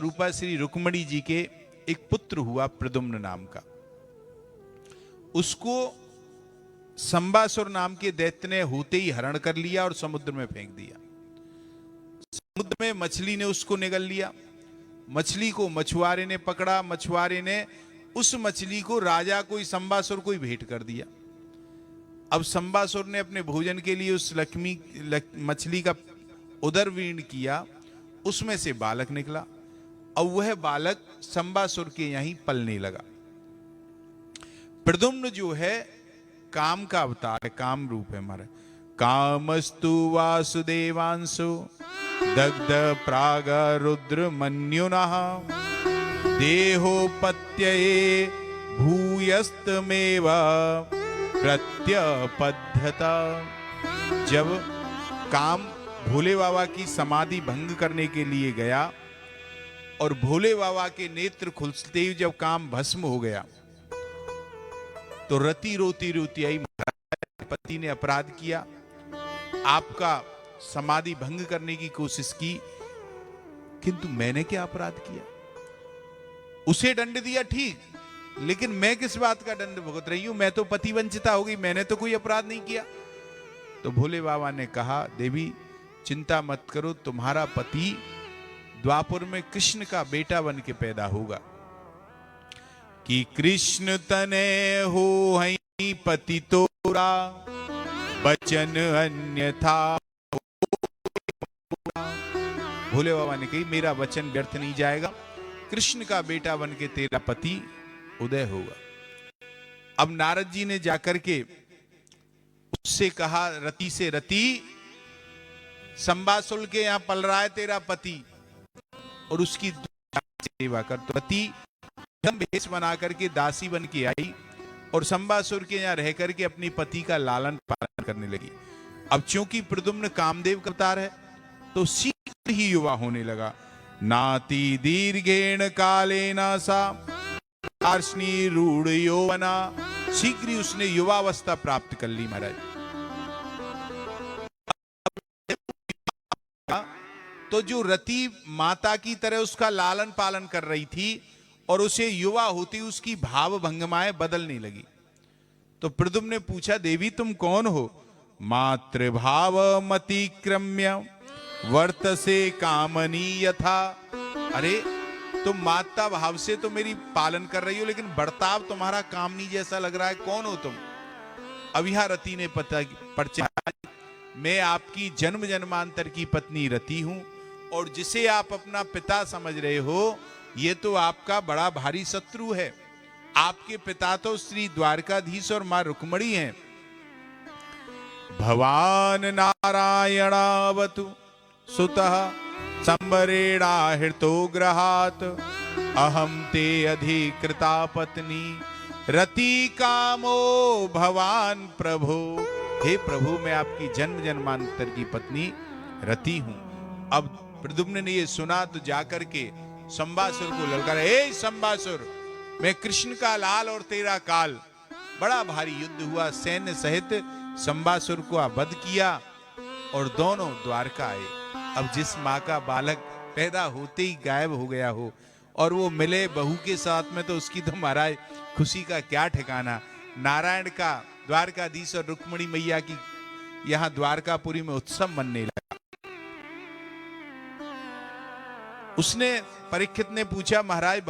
स्वरूपा श्री रुक्मणी जी के एक पुत्र हुआ प्रद्युम्न नाम का। उसको संबासुर नाम के दैत्य ने होते ही हरण कर लिया और समुद्र में फेंक दिया। समुद्र में मछली ने उसको निगल लिया। मछली को मछुआरे ने पकड़ा। मछुआरे ने उस मछली को राजा को, संबासुर को ही भेंट कर दिया। अब संबासुर ने अपने भोजन के लिए उस मछली का उदरवीर्ण किया, उसमें से बालक निकला। अब वह बालक संबासुर के यहीं पलने लगा। प्रद्युम्न जो है काम का अवतार है, काम रूप है हमारा। कामस्तु वासुदेवांशु दग्ध प्राग रुद्र मन्युनः देहोपत्यये भूयस्तमेव प्रत्यपध्यता। जब काम भोले बाबा की समाधि भंग करने के लिए गया और भोले बाबा के नेत्र खुलते ही जब काम भस्म हो गया तो रति रोती रोती आई, पति ने अपराध किया, आपका समाधि भंग करने की कोशिश की, किंतु मैंने क्या अपराध किया? उसे दंड दिया ठीक, लेकिन मैं किस बात का दंड भुगत रही हूं? मैं तो पति वंचिता हो गई, मैंने तो कोई अपराध नहीं किया। तो भोले बाबा ने कहा, देवी चिंता मत करो, तुम्हारा पति द्वापर में कृष्ण का बेटा बन के पैदा होगा। कि कृष्ण तने हो हई पति तोरा बचन अन्यथा। भोले बाबा ने कही, मेरा वचन व्यर्थ नहीं जाएगा, कृष्ण का बेटा बन के तेरा पति उदय होगा। अब नारद जी ने जाकर के उससे कहा, रति से, रति संबासुर के यहां पल रहा है तेरा पति और उसकी सेवा कर। तो रति भेष बना करके दासी बन के आई और संबासुर के यहां रह करके अपनी पति का लालन पालन करने लगी। अब चूंकि प्रद्युम्न कामदेव का अवतार है तो शीघ्र ही युवा होने लगा। नाति दीर्घेण कालेन सा आर्ष्णी रूढ़ यौवना। शीघ्र ही उसने युवावस्था प्राप्त कर ली महाराज। तो जो रति माता की तरह उसका लालन पालन कर रही थी और उसे युवा होती उसकी भाव भंगमाएं बदलने लगी। तो प्रद्युम्न ने पूछा, देवी तुम कौन हो? मातृभाव मतिक्रम्य वर्तसे कामनी यथा। अरे तुम माता भाव से तो मेरी पालन कर रही हो, लेकिन बर्ताव तुम्हारा कामनी जैसा लग रहा है, कौन हो तुम? अब यहां रति ने परिचय, मैं आपकी जन्म जन्मांतर की पत्नी रति हूं और जिसे आप अपना पिता समझ रहे हो ये तो आपका बड़ा भारी शत्रु है। आपके पिता तो श्री द्वारकाधीश और मां रुक्मणी हैं। भवान नारायणावतु सुतः संबरेणा हृतो ग्रहात अहम ते अधिकृता पत्नी रति कामो भवान प्रभो। हे प्रभु, मैं आपकी जन्म जन्मांतर की पत्नी रति हूं। अब प्रद्युम्न ने ये सुना तो जाकर के संबासुर को ललकारा, हे संबासुर, मैं कृष्ण का लाल और तेरा काल। बड़ा भारी युद्ध हुआ, सैन्य सहित संबासुर को वध किया और दोनों द्वारका आए। अब जिस माँ का बालक पैदा होते ही गायब हो गया हो और वो मिले बहू के साथ में, तो उसकी तो महाराज खुशी का क्या ठिकाना। नारायण का द्वारकाधीश और रुक्मणी मैया की यहां द्वारकापुरी में उत्सव मनने लगा। उसने, परीक्षित ने पूछा, महाराज